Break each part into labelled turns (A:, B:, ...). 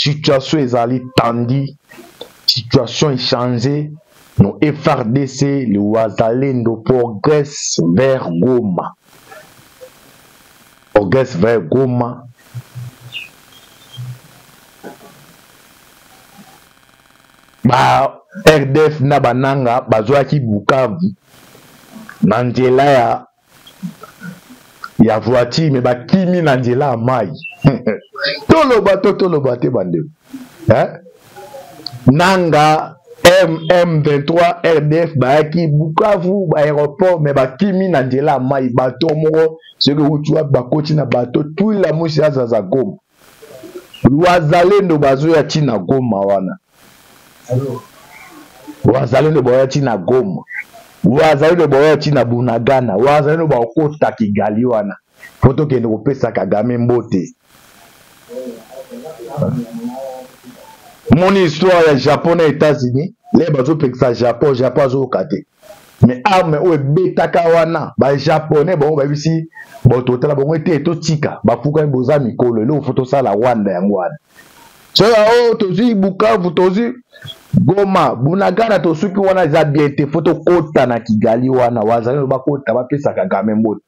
A: situation ezali tendue, situation échangée. Nos FRDC, le Wazalendo progresse vers Goma. Progresse vers Goma. Ba RDF na bananga bazwaki Bukavu. Nanjela ya voiture mais bakimi nanjela mai. Toloba te bande. Nanga M23 RDF bayaki Bukavu ba aéroport mais bakimi nanjela mai bato moko ce que utua bakoti na bato tout la musi azaza Goma. Wazalendo bazoya tina Goma wana. Wazalendo boya tina Goma. Wazalendo boya tina Bunagana. Wazalendo ba okota Kigali wana. Foto kende kopesa Kagame mbote. Mon histoire ya Japon na États-Unis, les bazo peksa Japon zo kate. Mais arme o betaka wana, ba japonais bon ba bisi bo totala bon ete to tika, ba fuka mboza mikolo le foto sala Rwanda yango wana. So tozi Bukavu tozi Goma, Bunagana to suki wana za biete foto kota na Kigali wana, wazalendo ba kota ba pesa Kagame mbote.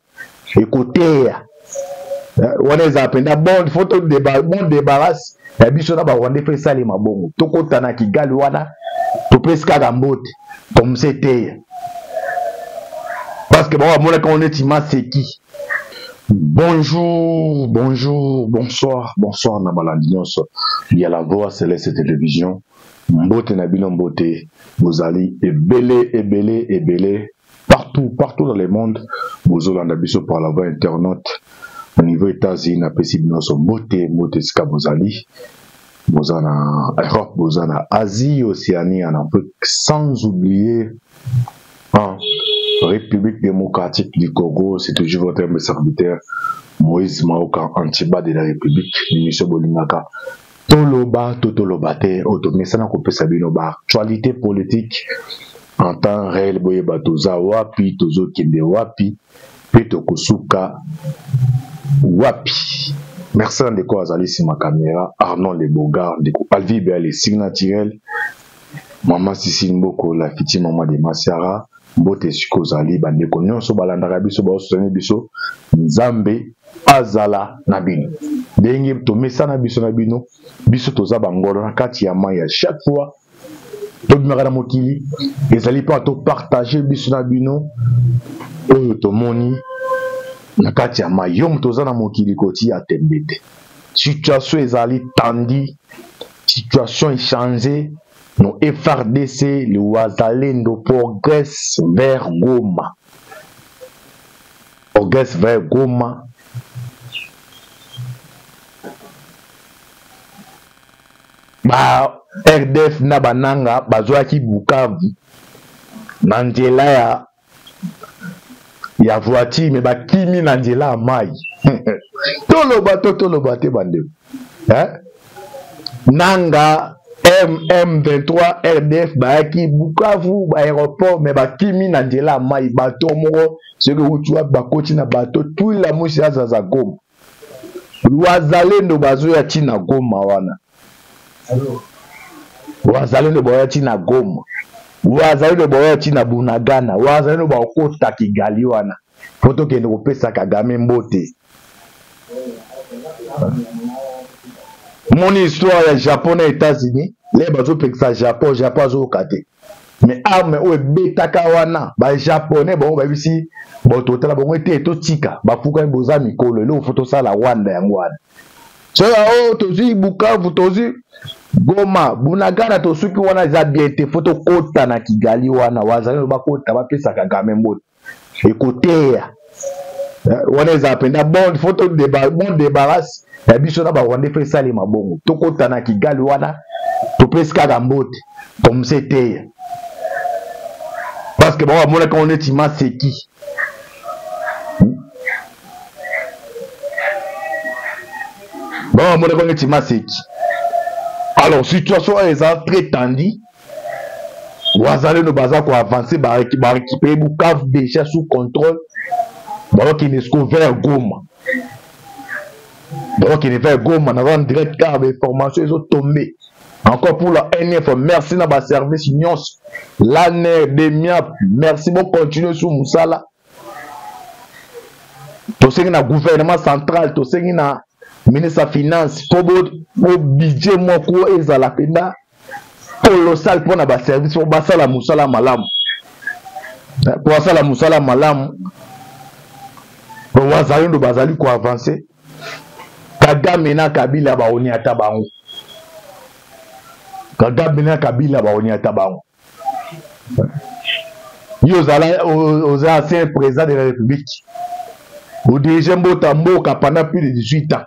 A: Écoutez, wana za penda bon photo de bon débarrasse. Ya biso na ba Rwanda fait ça les mabongo. To kota na Kigali wana, to pesa Kagambote comme c'était. Parce que bon, moi quand on est Timaseki. Bonjour, bonsoir na balandinyoso. Il y a la voix céleste télévision. Mbote na bino mbote, vous allez ebele partout dans le monde. Vous allez biso par la voie internet. Au niveau États-Unis, na pesi binoso mbote ska vous allez. Vous en Europe, vous en Asie, Océanie, en Afrique, sans oublier République démocratique du Congo, c'est toujours votre serviteur Moïse Maoka, antiba de la République, l'émission Bolingaka. Tolobate, automesana kope sabino ba actualité politique en temps réel boye batoza wapi, tozo kende wapi, peto kusuka wapi. Merci de quoi azali si ma caméra, Arnaud Le Bogard, de Alvi Béa les signes naturels, Maman Sissi Mboko, la fiti maman de Masiara, Mbote Suko Zali, Bandeko Nyonso Balandara Biso, Baosone Biso, Nzambe, Azala Nabino. Dengue Tomesa Nabiso Nabino, Biso Toza Bangolo, Kati Yamaya, chaque fois, Tobimara Mokili, les alliés pas tout partager Biso Nabino, Tomoni. Nakati ya mayom tozana mokili koti ya tembete. Situation ezali tendue, situation échangée. Nos FRDC, le Wazalendo progresse vers Goma. Progresse vers Goma. Ba RDF na bananga bazwaki Bukavu. Nanjela ya voiture mais bakimi nanjela mai. Toloba te bande. Nanga M23 RDF bayaki Bukavu ba aéroport mais bakimi nanjela mai bato moko ce que utua bakoti na bato tout la musi azaza Goma. Wazalendo bazoya tina Goma wana. Wazalendo boya tina Goma. Wazalendo boya tina Bunagana. Wazalendo ba okota Kigali wana. Foto kende kopesa Kagame mbote. Mon histoire ya Japon na États-Unis, les bazo peksa Japon zo kate. Mais arme o betaka wana, ba japonais bon ba bisi bon totala bon ete to tika, ba fuka mboza mikolo le foto sala Rwanda yango wana. So tozi Bukavu tozi Goma, Bunagana to suki wana za biete foto kota na Kigali wana, wazalendo ba kota ba pesa Kagame mbote. Écoutez, wana za penda bon photo de bon débarrasse. Ya biso na ba Rwanda fait ça les mabongo. To kota na Kigali wana, to pesa Kagambote comme c'était. Parce que bon, moi quand on est Timaseki. Bon, moi quand on est Timaseki. Alors, situation est très tendue. Wazalendo baza ko avancer ba récupérer Bukavu déjà sous contrôle. Bon, qui n'est vers Goma. Donc il fait Goma, on a direct car les formations ils ont tombé. Encore pour la NF, merci na ba service nyons. L'année de miap, merci beaucoup continuer sur Moussala. To sengi na gouvernement central, to sengi na ministre finance, pour budget moi ko ezala penda colossal pour na ba service pour basala Moussala malam. Pour basala Moussala malam. Bon wazali ndo bazali ko avancer. Kagame na Kabila ba oni ata bango. Kagame na Kabila ba oni ata bango. Yo zala aux anciens présidents de la République. Au deuxième botambo pendant plus de 18 ans.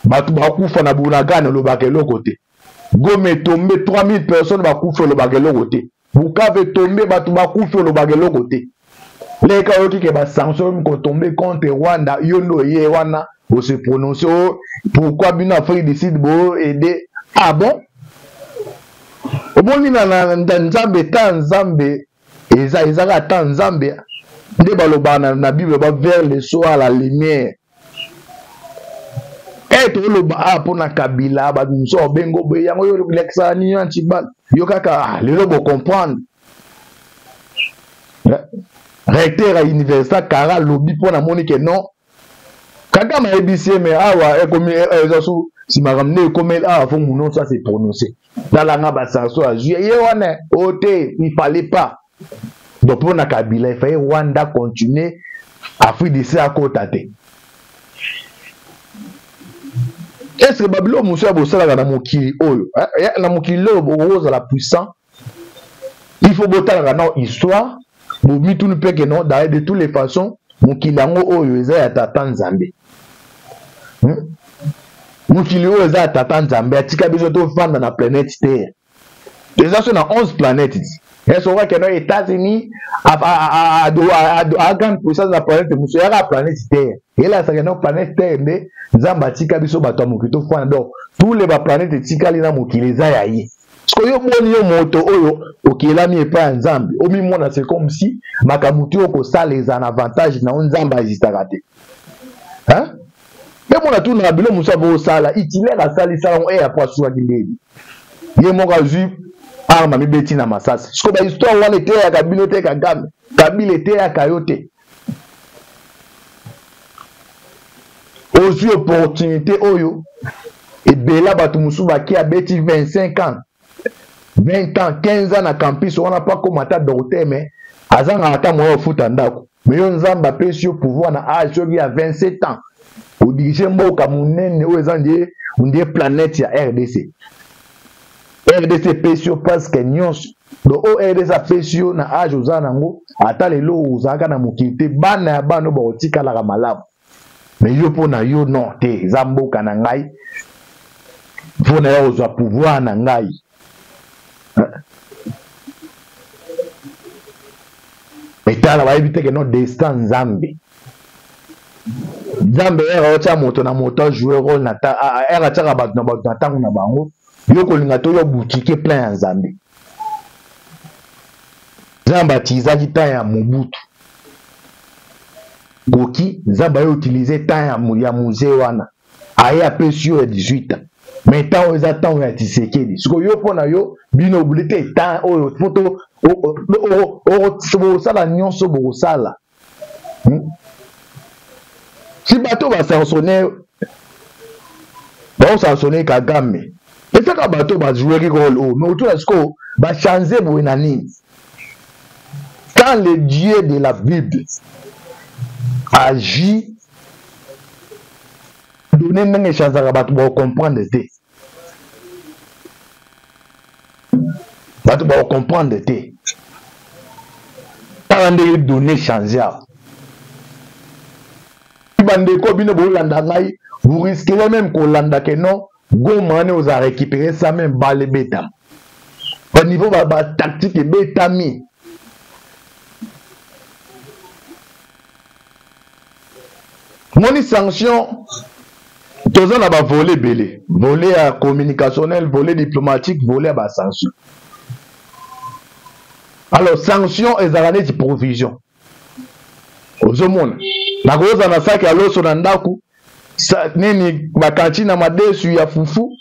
A: Batu bakufa na Bunagana le bakelo côté. Gome tombé 3000 personnes bakufa le bakelo côté. Bukavu tombé batu bakufa le bakelo côté. Les cas qui ba sanction ko tombé contre Rwanda yono ye wana on se prononce pourquoi bino Afrique décide bo aider ah bon omoni na Nzambe ta Nzambe ezaka ta Nzambe nde baloba na Bible ba vers le soir à la lumière et to lo ba pour na Kabila ba nso bengo be yango yo lexa ni antibal yo kaka le lobo comprendre recteur à l'université Kara lobby pour na monique non Kagame a ébissé mais awa comme si ma ramené comme ah faut mon nom ça c'est prononcé dans la ngaba sanso a juillet wana oté il fallait pas donc pour na Kabila il fallait Rwanda continuer Afrique d'ici à côté est-ce que Babylone monsieur bosala na mokili oyo na mokili oyo la puissant il faut botala na histoire bo mitu ne peut que non de toutes les façons mokili yango oyo eza ya tata Nzambe mokili oyo eza ya tata Nzambe atika biso to vanda na planète Terre déjà sur na 11 planètes est-ce que les États-Unis a grande puissance de la planète musu ya la planète Terre et là ça que na planète Terre nde Nzambe atika biso bato mokili to vanda donc tous les planètes etikali na mokili eza ya ye. Parce que yo moni yo moto oyo okelami epa Nzambe omi mona c'est comme si makamuti oko sala les avantages na Nzambe azitaka te hein mais mona tout na bilo musa bo sala itilaire asali sala on e apwa suwa kindeli ye moka zu arma mi beti na masasi parce que ba histoire wana te ya Kabila te Kagame Kabila te ya Kayote ozu opportunité oyo et bela batu musu ba ki abeti 25 ans 20 ans, 15 ans na campus, on n'a pas comme à docteur, mais à ça, on a un foot en dako. Mais on a un sur pouvoir na âge qui a 27 ans. Au dirigé mot comme on dit planète ya RDC. RDC pesio parce que nyons do RDC pesio na âge aux anango ata lelo aux aka na mokité bana ya bano ba otika la malamu. Mais yo pona yo non te zambo kana ngai. Pona yo za pouvoir na ngai. Et là va éviter que notre destin Nzambe era ocha moto na moto jouer rôle na ta era tshaka ba na ba tangu na bango yo ko linga to yo butike plein ya Nzambe Nzambe atiza kita ya Mobutu goki Nzambe yo utiliser temps ya musée wana aya pesio ya 18 ans mais tant aux attentes ya Tshisekedi siko yo pona yo bino obulite tant oyo photo o sala nyonso bo sala si bato ba sanctionner ba sanctionner Kagame et ça ka bato ba jouer rôle o mais autour est-ce que ba changer bo nani quand le Dieu de la Bible agit donner une chance à bato ba comprendre te bato ba comprendre te parande donner changer bande ko bino bo landa ngai vous risquez même qu'on landa que non Goma ne vous a récupéré ça même balle bêta au niveau ba tactique bêta mi moni sanction tous on a ba volé belé volé à communicationnel volé diplomatique volé à ba sanction alors sanction et zarane de provision aux hommes na goza na saki aloso na ndaku sa nini bakanti na madesu ya fufu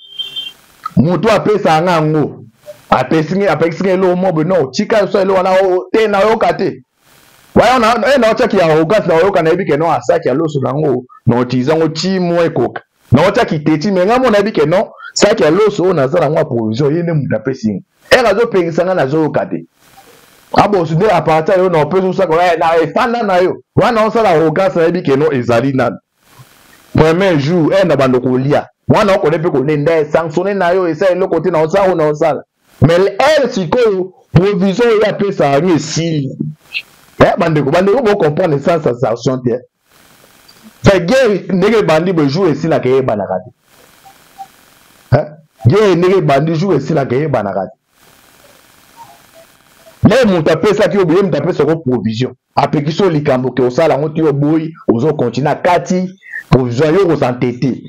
A: mutu apesa ngango apesinge lo mobe no chika so lo na te na yo kate waya na otaki ya ogas na yo kana ebike no asaki ya loso nango no tizango chimo ekoka na otaki teti menga mo na ebike no saki ya loso na zala ngwa provision yene mutu apesi era zo pengisanga na zo kate abo sude aparta yo na peso sako na efanda na yo wana osala ogas na ebike no ezali na premier jour na bando kolia wana okone pe konenda sanctionner na yo esa le côté na osala na osala mais elle sikoyo provision ya pesa ari esili bande ko bo comprendre ça sensation te fa guerre ndenge bandi be jour esila ke banaka te guerre ndenge bandi jour esila ke banaka te mais muta pesa ki obiye muta pesa ko provision apekiso likambo ke osala ngoti yo boy ozo continuer kati provision yo ko s'entêter.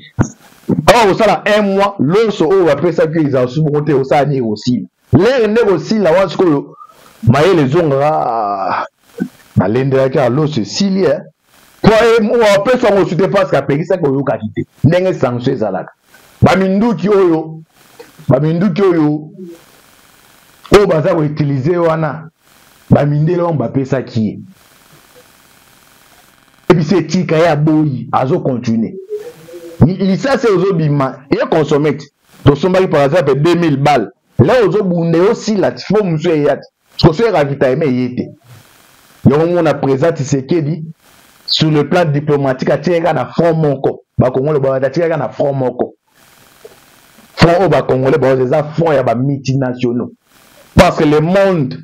A: Or, au salaire 1 mois, l'osso ou après ça qu'ils ont sous-monté au salaire aussi. L'air n'est aussi la voix que maïe les ongras à l'indérateur l'osso silien. Pour après ça, on se dépasse qu'à payer ça qu'on a quitté. N'est-ce pas sanctionné ça là? Bamindu qui oyo, oh bah ça va utiliser wana. Baminde là on va payer ça qui est. Et puis c'est tika ya boy, azo continuer. Ça c'est aux obima et consommer donc somebody par exemple 2000 balles là aux obunde aussi là faut monsieur yat parce que c'est ravitaillement yete yo on a présent Tshisekedi sur le plan diplomatique a tiré na front moko ba Congolais ba tiré na front moko front au ba Congolais ba des fonds ya ba multinationaux parce que le monde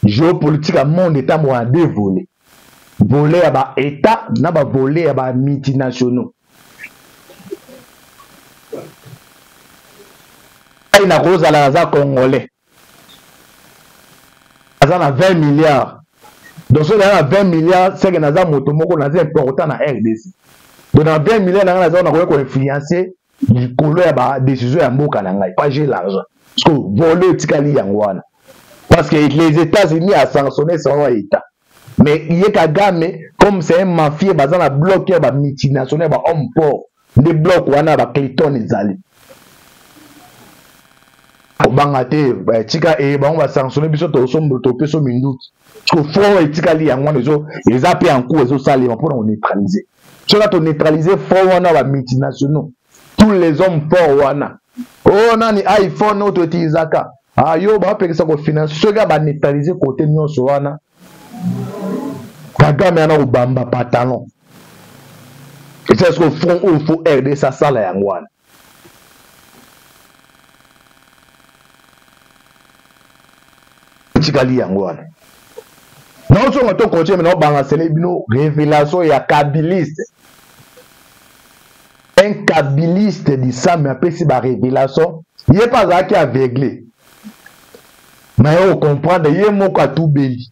A: géopolitique a monde état mo a dévolé voler ya ba état na ba voler ya ba multinationaux. Il y a cause à la Congolais. Il y a 20 milliards. Donc, si on a 20 milliards, c'est que nous avons important dans RDC. Donc, dans 20 milliards, nous avons influencé la décision de Mboka Nangai. Pas j'ai l'argent. Parce que voler Tikali Yangwana. Parce que les États-Unis ont sanctionné son État. Mais il y a Kagame, comme c'est un mafia, il a bloqué les multinationales, les hommes pauvres. Les blocs, il y a Clinton et Zali. Bangate tika on va sanctionner biso to sombo to peso minute ko fond etika li yango nezo eza pe en cours ezo salima pour on neutraliser cela to neutraliser fond wana ba multinationaux tous les hommes forts wana oh nani iPhone auto utilizaka ayo ba pekisa ko finance soga ba neutraliser côté nyonso wana Kagame ana ubamba patalon et c'est ce que fond au faut aider ça sala yango wana. Tikali yangwana non so ngato coach mais non banga celebino révélation ya kabiliste un kabiliste dit ça mais après c'est ba révélation il est pas ça qui aveuglé mais on comprend de yé moko tout beli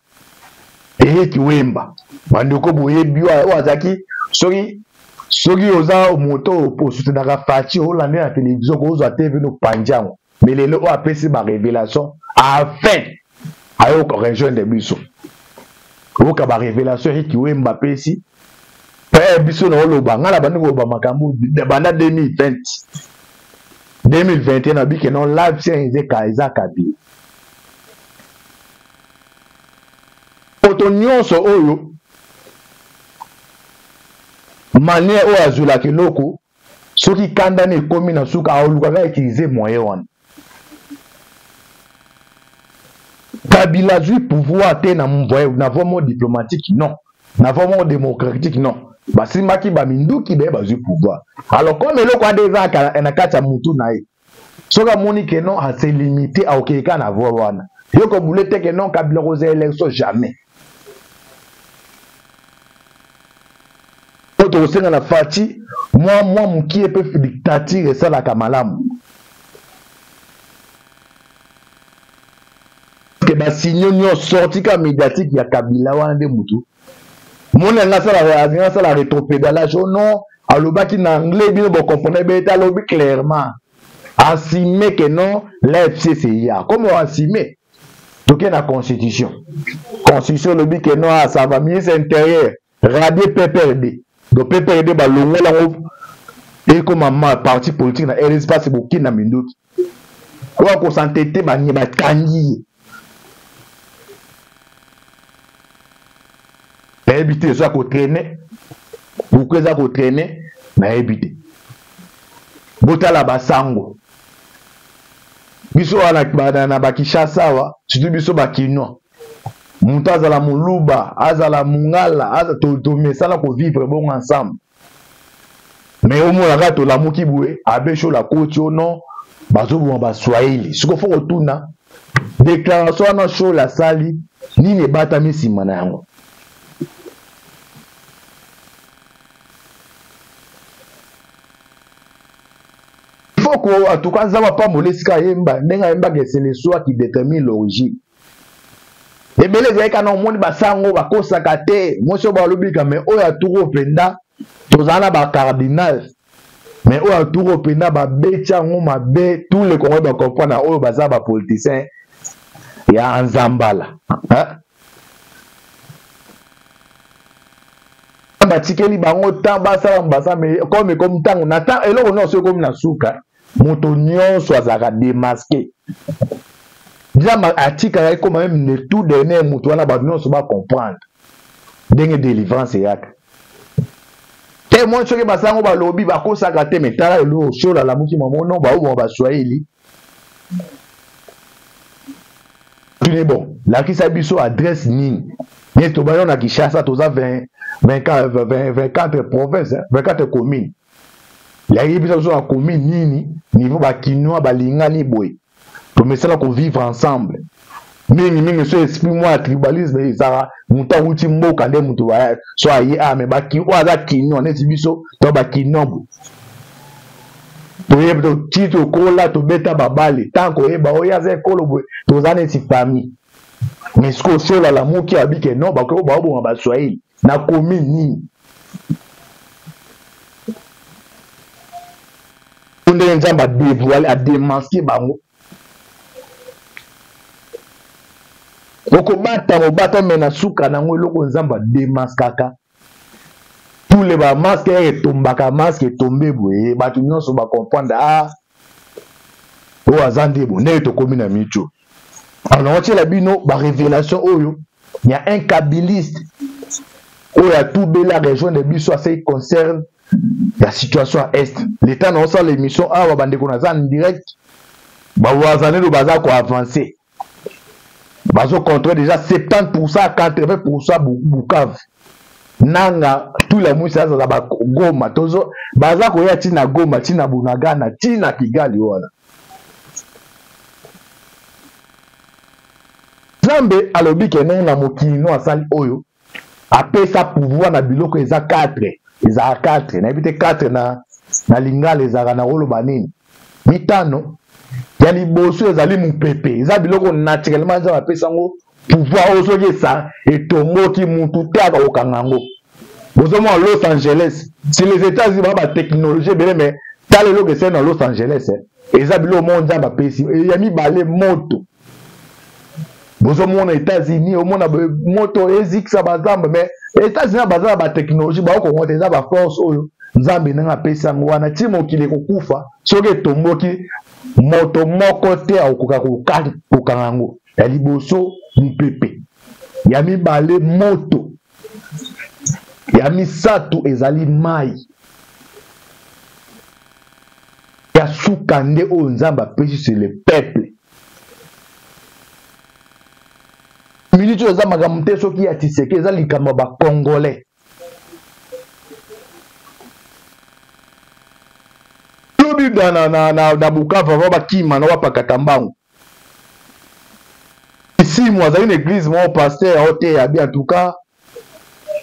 A: et qui wemba bandeko boye biwa wazaki soki oza moto pour soutenir la fachi ou la la télévision ko oza TV no panjango mais les lo après c'est ba révélation afin ayo ko rejoindre des biso ko ka ba révélation qui we Mbappé si pe biso na loba ngala bandi ko ba makambu de banda 2021 na bi ke non live c'est Kaiza Kabi otonyonso oyo manière o azula kiloko soki kanda ne komi na suka aoluka ga utiliser moyen wana Kabila du pouvoir te na vraiment diplomatique non na vraiment démocratique non basi maki ba minduki be ba du pouvoir alors comme le quoi déjà na kata mutu na ye soka moni que non a se limiter à okeka na voir wana yo ko boulete que non Kabila aux élections jamais auto senga na fati moi mukie pe dictature ça la kamalamu que ba signaux sorti comme médiatique ya Kabila wande mutu mona nga sala rétropédalage non alobaki na anglais bien bon comprendre beta lobi clairement assumer que non l'FCC ya comme on assumer donc la constitution lobi que non ça va ministre intérieur radier PPRD donc PPRD balongo lango et comme un parti politique na l'espace beaucoup na minduki oya ko s'entêter banye batangi éviter ça ko traîner pourquoi ça ko traîner na éviter botala basango biso wana na bakishasa wa surtout biso bakinois mutu azala muluba azala mungala azala to mesala ko vivre bon ensemble mais au moins la tolamuki boue abesho la koti ono bazoboma baswahili siko fo kotuna déclaration na show la sali nini ebatami nsima na yango en tout cas, ça va pas molesika yemba, nenga yemba que c'est le soi qui détermine l'origine. Et bien les gens qui ont monde basango bakosa kate, moi so ba lobika mais oya turo penda, tozana ba cardinal. Mais oya turo penda ba becha ngoma be tous les Congolais ba comprendre oyo baza ba politicien ya nzambala. Hein? Batikeli bango temps basala mbasa mais comme tango na temps eloko non so comme na suka. Moto nyonso azaka démasqué déjà atika comme même ne tout dernier moto wana ba nyonso ba comprendre ndenge délivrance yaka te moi soki basango balobi bakosaka te metala elo shola la muki mamono ba obo ba swahili tuni bon la kisa biso adresse nini mais to ba na Kinshasa toza 24 provinces 24 communes. La révision sur la commune nini niveau bakinois balingani boy pour mesala ko vivre ensemble mingi so exprime-moi tribalisme ezara muta uti mboka nde mutu ba so ayi mais baki o aza kino neti biso to bakinobo to yebdo tito kola to beta babale tanko eba o yaze kolo boy to zane si famille mais ce que sur la muki abike non ba ko ba bo ba swahili na commune nini ndenge nzambe adévoile adémasqué bango okobata mobata me na suka nango eloko nzambe adémaskaka tous les bamasque etombaka masque etombe boye bato nyonso bacomprendre oyo aza nde bo ndenge tokomi na micho alors otiela bino barévélation oyo ya un kabiliste oyo atubeli la région de biso ase concerne la situation à est l'état na osala l'émission awa bandeko naza en direct bawazanelo baza ko avancer bazo contre déjà 70% à 80% Bukavu nanga tout la mwisa za ba Goma tozo baza ko ya tina Goma tina Bunagana tina Kigali wana Zambe alobi ke na mokili no asali oyo apesa pouvoir na biloko eza 4 eza 4 na ebite 4 na lingala ezaka na rolo banini mitano ya liboso ezali mupepe eza biloko naturellement za bapesa ngo pouvoir osoki esa etomboki mutu te akokanga ngo bozomona Los Angeles si les États-Unis ba technologie bele mais tala eloko ese na Los Angeles eza biloko monza bapesi ya mibale moto bozomona États-Unis omona moto ezikisa bazamba mais États-Unis baza ba technologie ba ko ngota eza ba force oyo nzambe nanga pesa ngo wana ti mokili kokufa soki etomboki moto moko te akoka kokanga ngo ya liboso mupepe ya mibale moto ya misato ezali mai ya suka nde oyo nzambe apesi sur le peuple minute oyo eza makambo te soki ya Tshisekedi eza likambo ba congolais lobi na Bukavu ava bakima na wapakata mbangu ici moi azali une église mon pasteur ote ya bien en tout cas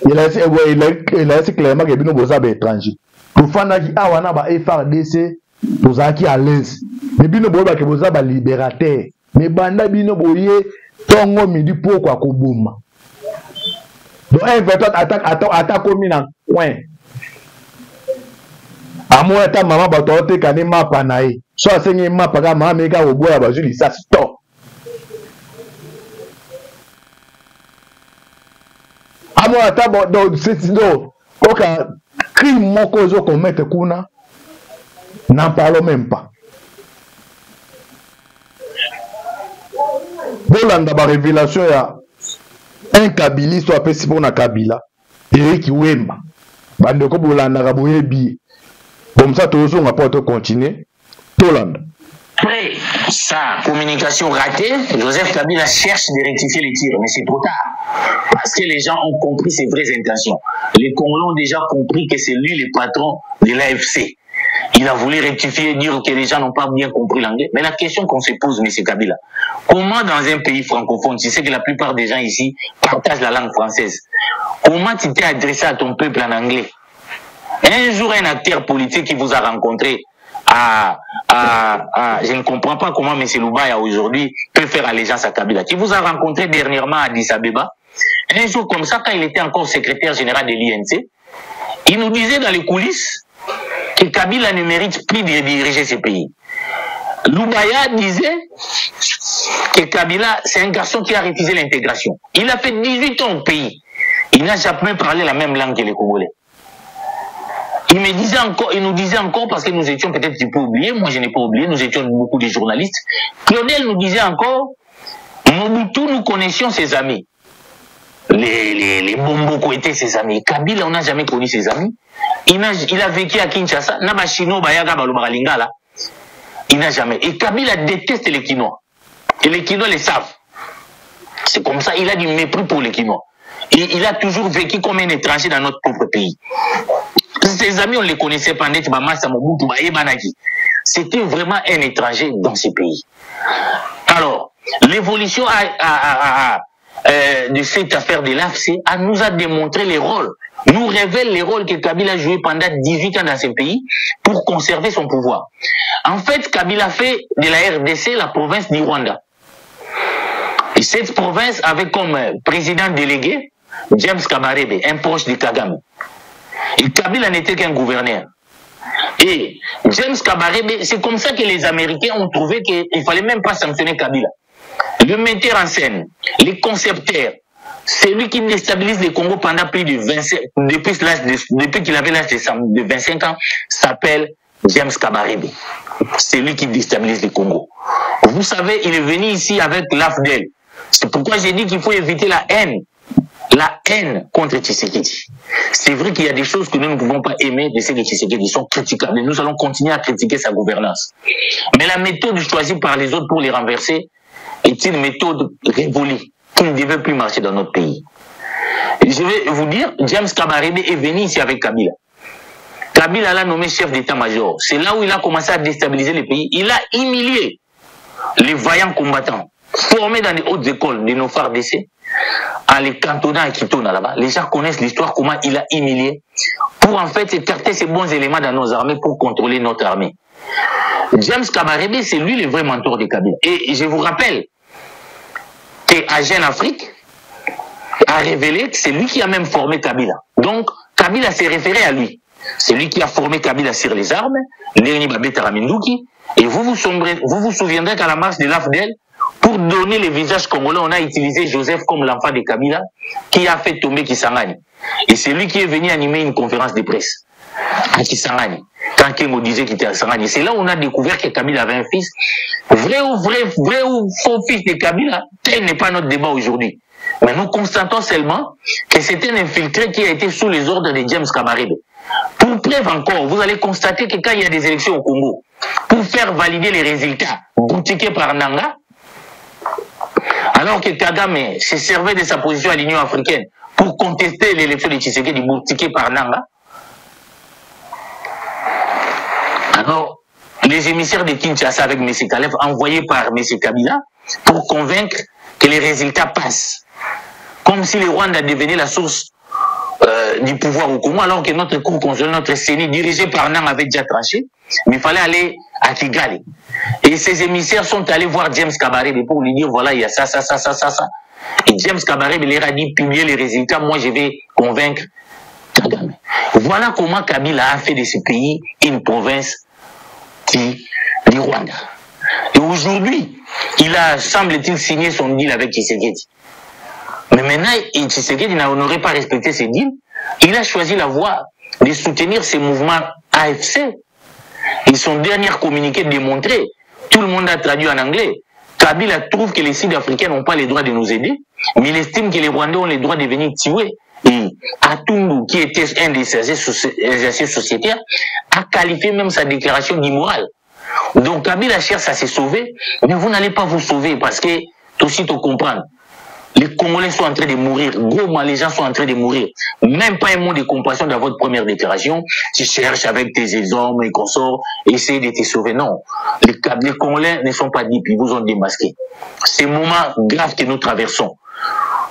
A: il a laissé clairement que bino boza ba étranger tofandaki awa na ba FRDC tozalaki à l'aise mais bino boyeba ke boza ba libérateur mais banda bino boye tongo midi poko koboma donc un attaque komi na coin amo ata mama bato oteka ne mapa na ye so asengi mapa ka mama meka koboya bazwi lisasi to amo ata do oka crime moko ozo commettre kuna, n'en parlons même pas. Bolanda ba révélation ya un kabiliste ou apesi pour na Kabila, Eric Wemba. Bande ko bolanda ka boyebi. Comme ça tous on va pas continuer. Tolanda.
B: Après sa communication ratée, Joseph Kabila cherche de rectifier les tirs, mais c'est trop tard. Parce que les gens ont compris ses vraies intentions. Les Congolais ont déjà compris que c'est lui le patron de l'AFC. Il a voulu rectifier, dire que les gens n'ont pas bien compris l'anglais. Mais la question qu'on se pose, M. Kabila, comment dans un pays francophone, tu sais que la plupart des gens ici partagent la langue française, comment tu t'es adressé à ton peuple en anglais? Un jour, un acteur politique qui vous a rencontré je ne comprends pas comment M. Loubaya aujourd'hui peut faire allégeance à Kabila, qui vous a rencontré dernièrement à Addis Abeba, un jour comme ça, quand il était encore secrétaire général de l'INC, il nous disait dans les coulisses que Kabila ne mérite plus de diriger ce pays. Loubaya disait que Kabila, c'est un garçon qui a refusé l'intégration. Il a fait 18 ans au pays. Il n'a jamais parlé la même langue que les Congolais. Il nous disait encore, parce que nous étions peut-être un peu oubliés, moi je n'ai pas oublié, nous étions beaucoup de journalistes. Claudel nous disait encore, Mobutu, nous connaissions ses amis. Les Bomboko étaient ses amis. Kabila, on n'a jamais connu ses amis. Il a vécu à Kinshasa, Nabashino, Bayaga, Balubaralinga, il n'a jamais. Et Kabila déteste les Kinois. Et les Kinois les savent. C'est comme ça, il a du mépris pour les Kinois. Et il a toujours vécu comme un étranger dans notre propre pays. Ses amis, on ne les connaissait pas, c'était vraiment un étranger dans ces pays. Alors, l'évolution de cette affaire de l'AFC nous a démontré les rôles, nous révèle les rôles que Kabila a joué pendant 18 ans dans ce pays pour conserver son pouvoir. En fait, Kabila fait de la RDC la province du Rwanda. Et cette province avait comme président délégué James Kabarebe, un proche de Kagame. Et Kabila n'était qu'un gouverneur. Et James Kabarebe, c'est comme ça que les Américains ont trouvé qu'il ne fallait même pas sanctionner Kabila. Le metteur en scène, les concepteurs, celui qui déstabilise le Congo pendant plus de 25 depuis qu'il avait l'âge de 25 ans, s'appelle James Kabarebe. C'est lui qui déstabilise le Congo. Vous savez, il est venu ici avec l'AFDEL. C'est pourquoi j'ai dit qu'il faut éviter la haine contre Tshisekedi. C'est vrai qu'il y a des choses que nous ne pouvons pas aimer de ces Tshisekedi, qui sont critiquables. Et nous allons continuer à critiquer sa gouvernance. Mais la méthode choisie par les autres pour les renverser est une méthode révolue qui ne devait plus marcher dans notre pays. Je vais vous dire, James Kabarebe est venu ici avec Kabila. Kabila l'a nommé chef d'état-major. C'est là où il a commencé à déstabiliser le pays. Il a humilié les vaillants combattants formés dans les hautes écoles de nos FARDC, en les cantonnant à Kitona là-bas. Les gens connaissent l'histoire, comment il a humilié, pour en fait écarter ces bons éléments dans nos armées pour contrôler notre armée. James Kabarebe, c'est lui le vrai mentor de Kabila. Et je vous rappelle qu'à Jeune Afrique a révélé que c'est lui qui a même formé Kabila. Donc, Kabila s'est référé à lui. C'est lui qui a formé Kabila sur les armes, Léonie Babé Taraminduki, et vous vous souviendrez qu'à la marche de l'AFDEL, pour donner les visages congolais, on a utilisé Joseph comme l'enfant de Kabila, qui a fait tomber Kisangani. Et c'est lui qui est venu animer une conférence de presse à Kisangani, quand Kengo disait qu'il était à Kisangani. C'est là où on a découvert que Kabila avait un fils. Vrai ou faux fils de Kabila, tel n'est pas notre débat aujourd'hui. Mais nous constatons seulement que c'est un infiltré qui a été sous les ordres de James Kabarebe. Pour preuve encore, vous allez constater que quand il y a des élections au Congo, pour faire valider les résultats boutiqués par Nanga, alors que Kagame se servait de sa position à l'Union africaine pour contester l'élection de Tshisekedi boutiquée par Nanga, alors les émissaires de Kinshasa avec M. Kalev envoyés par M. Kabila pour convaincre que les résultats passent. Comme si le Rwanda devenait la source du pouvoir au Congo, alors que notre cour constitutionnelle, notre CENI, dirigé par Nang, avait déjà tranché, mais il fallait aller à Kigali. Et ces émissaires sont allés voir James Kabarebe pour lui dire, voilà, il y a ça. Et James Kabarebe leur a dit, publiez les résultats, moi je vais convaincre Kagame. Voilà comment Kabila a fait de ce pays une province du Rwanda. Et aujourd'hui, il a, semble-t-il, signé son deal avec Tshisekedi. Mais maintenant, Tshisekedi n'aurait pas respecté ses deals. Il a choisi la voie de soutenir ces mouvements AFC. Et son dernier communiqué démontré, tout le monde a traduit en anglais. Kabila trouve que les Sud-Africains n'ont pas le droit de nous aider, mais il estime que les Rwandais ont le droit de venir tuer. Et Atundu, qui était un des exercices sociétaires, a qualifié même sa déclaration d'immoral. Donc Kabila cherche à se sauver, mais vous n'allez pas vous sauver parce que, tout de suite, on comprend. Les Congolais sont en train de mourir. Gros, les gens sont en train de mourir. Même pas un mot de compassion dans votre première déclaration. Tu cherches avec tes hommes et consorts, essayer de te sauver. Non. Les Congolais ne sont pas dupes, ils vous ont démasqué. C'est un moment grave que nous traversons.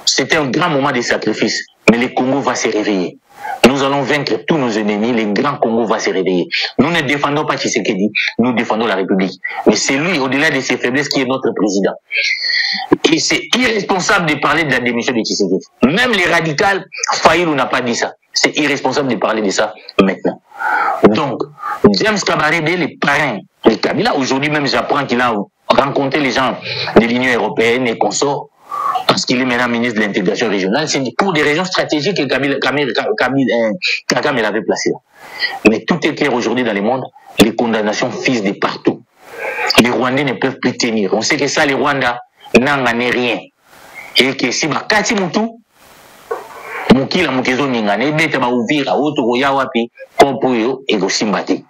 B: C'est un grand moment de sacrifice. Mais le Congo va se réveiller. Nous allons vaincre tous nos ennemis. Le grand Congo va se réveiller. Nous ne défendons pas Tshisekedi, nous défendons la République. Mais c'est lui, au-delà de ses faiblesses, qui est notre président. Et c'est irresponsable de parler de la démission de Tshisekedi. Même les radicaux, Fayulu n'a pas dit ça. C'est irresponsable de parler de ça maintenant. Donc, James Kabarebe, les parrains de Kabila, aujourd'hui même j'apprends qu'il a rencontré les gens de l'Union européenne et consorts, parce qu'il est maintenant ministre de l'intégration régionale. C'est pour des raisons stratégiques que Kagame l'avait placé là. Mais tout est clair aujourd'hui dans le monde, les condamnations fusent de partout. Les Rwandais ne peuvent plus tenir. On sait que ça, les Rwandais n'en est rien. Et que si Bakati Moutou, Mukila Mukezo Ningane, Bete Baouvira, Otoroya Wapi, Kompoyo, et Gosimbate.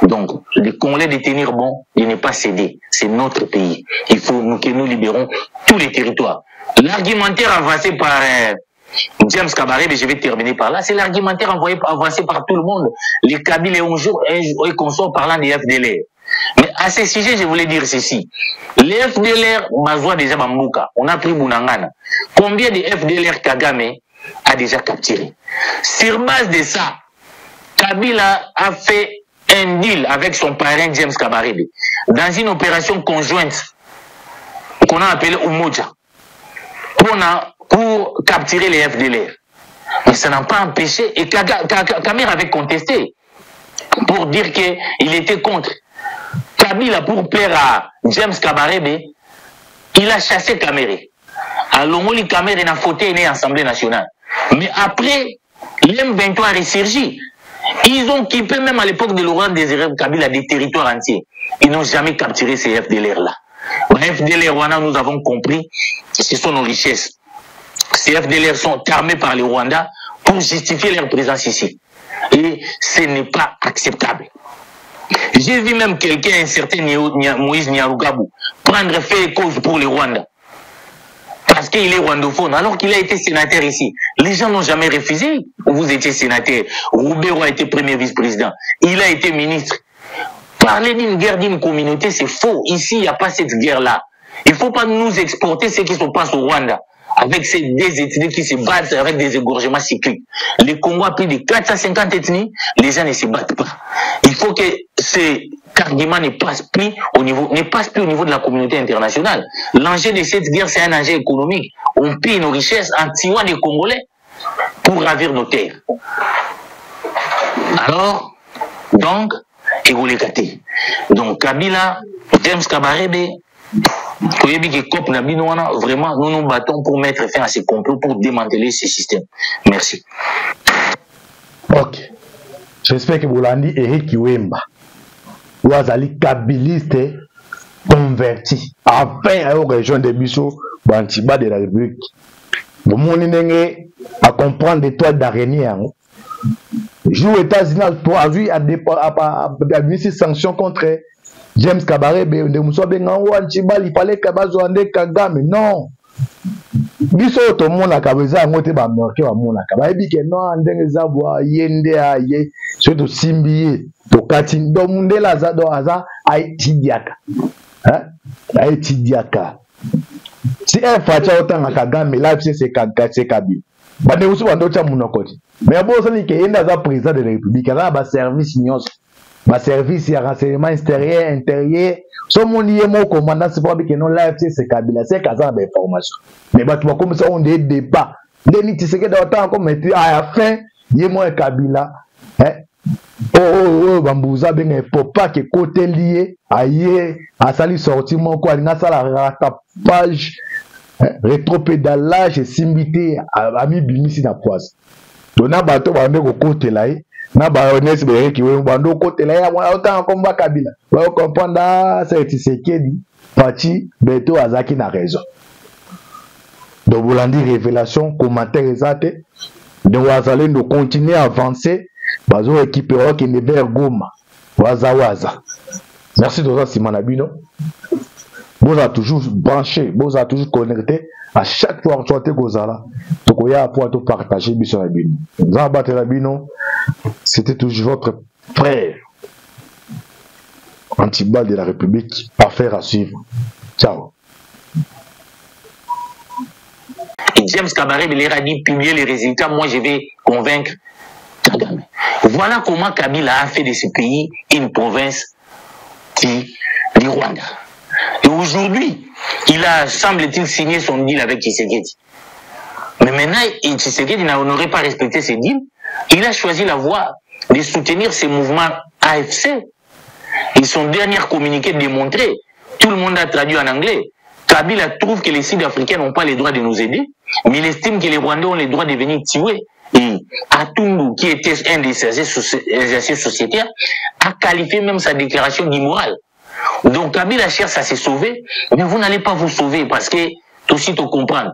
B: Donc, les Congolais de tenir bon, de ne pas céder. C'est notre pays. Il faut que nous libérons tous les territoires. L'argumentaire avancé par James Kabarebe, je vais terminer par là, c'est l'argumentaire avancé par tout le monde. Les Kabyles et un jour, et consorts parlant des FDLR. Mais à ce sujet, je voulais dire ceci. Les FDLR, Mazoua déjà Bambouka, on a pris Bounangana. Combien de FDLR Kagame a déjà capturé? Sur base de ça, Kabila a fait un deal avec son parrain James Kabarebe dans une opération conjointe qu'on a appelée Umoja pour capturer les FDLR. Mais ça n'a pas empêché, et Kabila avait contesté pour dire qu'il était contre. Kabila, pour plaire à James Kabarebe, il a chassé Kamere. Alors, Kamere n'a fauté à l'Assemblée nationale. Mais après, l'M23 a ressurgi. Ils ont occupé, même à l'époque de Laurent Désiré Kabila, des territoires entiers. Ils n'ont jamais capturé ces FDLR-là. Les FDLR, nous avons compris, ce sont nos richesses. Ces FDLR sont armés par les Rwandais pour justifier leur présence ici. Et ce n'est pas acceptable. J'ai vu même quelqu'un, un certain Moïse Nyarugabou, prendre fait et cause pour les Rwandais. Parce qu'il est rwandophone, alors qu'il a été sénateur ici. Les gens n'ont jamais refusé. Vous étiez sénateur. Roubero a été premier vice-président. Il a été ministre. Parler d'une guerre d'une communauté, c'est faux. Ici, il n'y a pas cette guerre-là. Il ne faut pas nous exporter ce qui se passe au Rwanda. Avec ces deux ethnies qui se battent avec des égorgements cycliques. Le Congo a plus de 450 ethnies, les gens ne se battent pas. Il faut que ces arguments ne passent plus au niveau de la communauté internationale. L'enjeu de cette guerre, c'est un enjeu économique. On pille nos richesses en tuant les Congolais pour ravir nos terres. Alors, donc, donc Kabila, James Kabarebe, vraiment, nous nous battons pour mettre fin à ces complots, pour démanteler ce système. Merci.
A: Ok. J'espère que vous l'avez dit, Eric Kiwemba, vous avez kabiliste converti, afin à rejoindre des bisous, Bantiba de la République. Vous m'avez à comprendre des toiles d'araignée. Joue aux États-Unis, a vu à des sanctions contre James Kabarebe, il fallait que Kagame. Non. Biso to mona kabeza ngote ba morke wa mona kaba ebike no ndenge zabwa yende aye so to simbiye to kati do mundela za do aza aitidiaka aitidiaka si un facha otanga Kagame là c'est Kabi bande usu bando cha munokoti mais bon ça ni ke enda za président de la République là ba service nyonso ba service ya renseignement extérieur intérieur so mon lié mon commandant c'est pas que non là c'est Kabila c'est kaza ba information mais bah tu vois comme ça on des débats deni Tshisekedi autant comme à la fin yé moi Kabila bambuza benga pour pas que côté lié aye a sali sorti mon quoi na sala rattrapage rétropédalage simbité ami bimisi na poise dona bato ba ndeko côté là na baronesse bere ki we bando côté là ya mwa autant combat Kabila va comprendre c'est Tshisekedi parti Beto Azaki na raison donc vous l'en dit révélation commentaire exact donc vous allez nous continuer à avancer bazo équipe qui ne vers Goma waza merci de ça Simana Bino vous a toujours branché vous a toujours connecté à chaque fois que tu es Gozala tu koya pour te partager biso na Bino Nzamba la Bino c'était toujours votre frère Antibal de la République. Affaire à suivre. Ciao.
B: James Kabarebe leur a dit publier les résultats, moi je vais convaincre Kagame. Voilà comment Kabila a fait de ce pays une province du Rwanda. Et aujourd'hui, il a, semble-t-il, signé son deal avec Tshisekedi. Mais maintenant, Tshisekedi n'aurait pas respecté ce deal. Il a choisi la voie de soutenir ces mouvements AFC. Et son dernier communiqué démontrait, tout le monde a traduit en anglais, Kabila trouve que les Sud-Africains n'ont pas le droit de nous aider, mais il estime que les Rwandais ont le droit de venir tuer. Et Atundu, qui était un des exercices sociétaires, a qualifié même sa déclaration d'immoral. Donc Kabila cherche à se sauver, mais vous n'allez pas vous sauver parce que, aussitôt comprendre,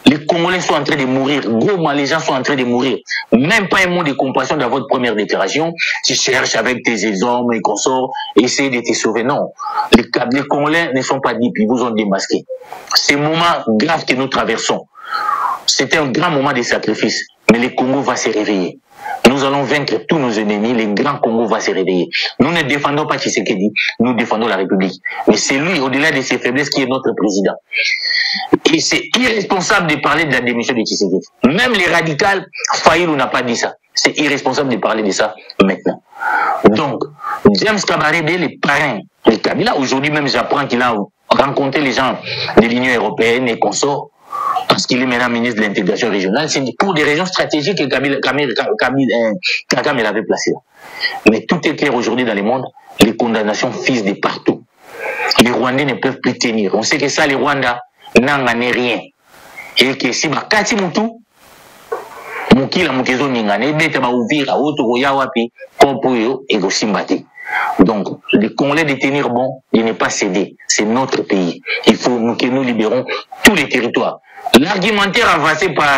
B: les Congolais sont en train de mourir. Gros, les gens sont en train de mourir. Même pas un mot de compassion dans votre première déclaration. Tu cherches avec tes hommes et consorts, essayer de te sauver. Non. Les Congolais ne sont pas dupes, ils vous ont démasqué. C'est un moment grave que nous traversons. C'est un grand moment de sacrifice. Mais le Congo va se réveiller. Nous allons vaincre tous nos ennemis. Le grand Congo va se réveiller. Nous ne défendons pas Tshisekedi, nous défendons la République. Mais c'est lui, au-delà de ses faiblesses, qui est notre président. Et c'est irresponsable de parler de la démission de Tshisekedi. Même les radicaux, Fayulu n'a pas dit ça. C'est irresponsable de parler de ça maintenant. Donc, James Kabarebe, les parrains de Kabila, aujourd'hui même j'apprends qu'il a rencontré les gens de l'Union européenne et consorts, parce qu'il est maintenant ministre de l'intégration régionale. C'est pour des raisons stratégiques que Kagame l'avait placé là. Mais tout est clair aujourd'hui dans le monde, les condamnations fusent de partout. Les Rwandais ne peuvent plus tenir. On sait que ça, les Rwandais n'en est rien. Et que si Bakati Moutou, Moukila Moukezo Ningane, Bete Baouvira, Otoroya Wapi, Kompoyo, et Gosimbate. Donc, les Congolais de tenir bon, de ne pas céder. C'est notre pays. Il faut que nous libérons tous les territoires. L'argumentaire avancé par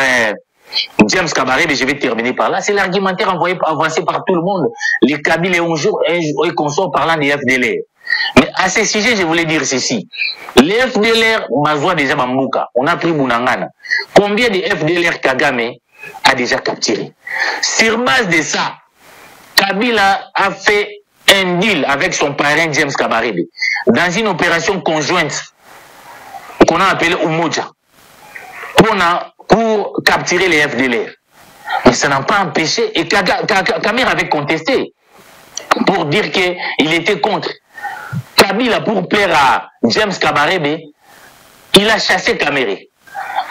B: James Kabarebe, je vais terminer par là, c'est l'argumentaire avancé par tout le monde. Les Kabyles et consorts parlant des FDLR. Mais à ce sujet, je voulais dire ceci. Les FDLR, Mazwa déjà Bambouka, on a pris Bounangana. Combien de FDLR Kagame a déjà capturé? Sur base de ça, Kabila a fait un deal avec son parrain James Kabarebe dans une opération conjointe qu'on a appelée Umoja pour capturer les FDLR. Mais ça n'a pas empêché, et Kabila avait contesté pour dire qu'il était contre. Kabila, pour plaire à James Kabarebe, il a chassé Kamere.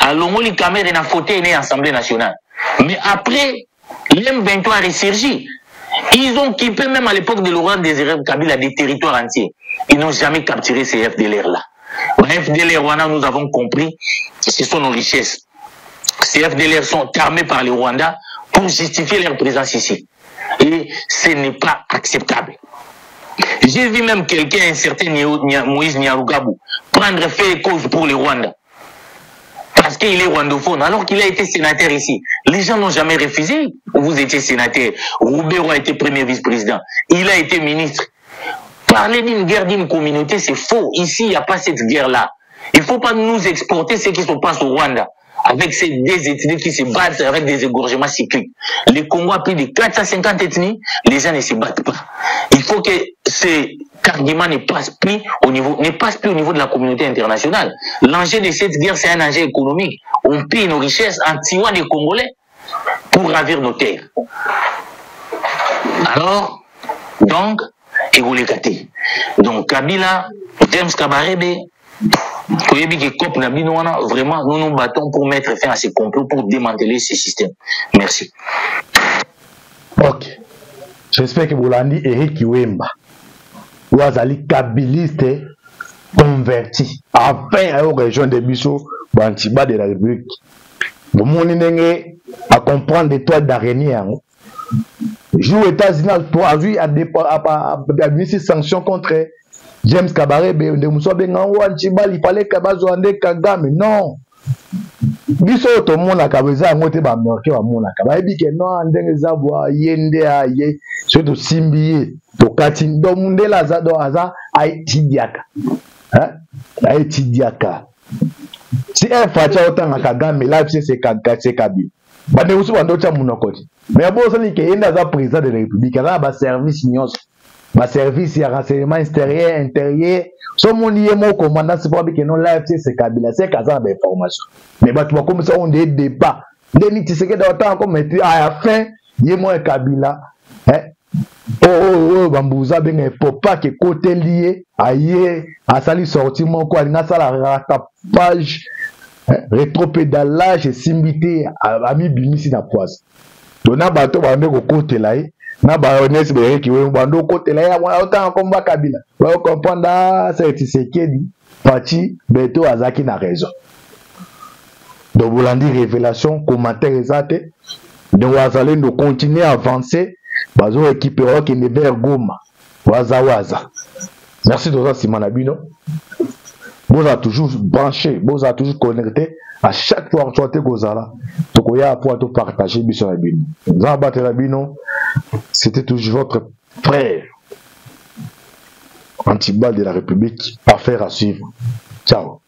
B: Alors, Kamere n'a fauté né Assemblée nationale. Mais après, l'M23 a ressurgi. Ils ont kippé même à l'époque de Laurent Désiré Kabila des territoires entiers. Ils n'ont jamais capturé ces FDLR-là. Les FDLR, nous avons compris que ce sont nos richesses. Ces FDLR sont armés par les Rwandais pour justifier leur présence ici. Et ce n'est pas acceptable. J'ai vu même quelqu'un, un certain Moïse Nyarugabou, prendre fait et cause pour les Rwandais. Parce qu'il est rwandophone, alors qu'il a été sénateur ici. Les gens n'ont jamais refusé. Vous étiez sénateur. Roubero a été premier vice-président. Il a été ministre. Parler d'une guerre d'une communauté, c'est faux. Ici, il n'y a pas cette guerre-là. Il ne faut pas nous exporter ce qui se passe au Rwanda. Avec ces deux ethnies qui se battent avec des égorgements cycliques. Le Congo a plus de 450 ethnies, les gens ne se battent pas. Il faut que ces arguments ne passent plus au niveau de la communauté internationale. L'enjeu de cette guerre, c'est un enjeu économique. On pille nos richesses en tuant les Congolais pour ravir nos terres. Alors, donc, Kabila, James Kabarebe, vraiment, nous nous battons pour mettre fin à ces complots, pour démanteler ces systèmes. Merci.
A: Ok. J'espère que vous l'avez dit, Eric Kiwemba. Vous avez kabiliste converti. Enfin, à la région de Bissau, Bantiba de la République. Vous m'avez à comprendre des toiles d'araignée. jour États-Unis a vu administrer sanctions contre James Kabarebe, de Moussa Bengawa, Chibal, il fallait Kabazouande Kagame. Non. Biso to mona kabeza ngote ba marqué ba mona kabayebi ke non ndenge zabwa yende aye so to simbiye to kati ndo mundela za do aza aitidiaka aitidiaka si un facha otanga Kagame là c'est Kabi bande usu bando cha munokoti mais bon ça ni ke yenda za président de la République là ba service nyos ba service ya renseignement extérieur intérieur so mon lié mon commandant c'est pas que non là c'est Kabila c'est kaza ba information mais bah tu vois comme ça on des débats deni tiseke da autant comme à la fin yé moi Kabila bambuza benga popa ke côté lié aye asali sorti mon ko alinga sala rattrapage rétropédalage et simbité ami bimisi na poise dona bato bande ko côté là na ba honnête be ki we bando côté là ya autant comme ba Kabila va comprendre c'est Tshisekedi parti beto azaki na raison donc vous l'avez dit révélation commentaire exact donc vous allez nous continuer à avancer bazo équiper qui ne vers Goma waza merci de ça Simon Abino vous a toujours branché vous a toujours connecté à chaque fois que vous Gozala donc il y a pour tout partager biso Abino Zamba Abino c'était toujours votre frère Antiba de la République affaire à suivre ciao.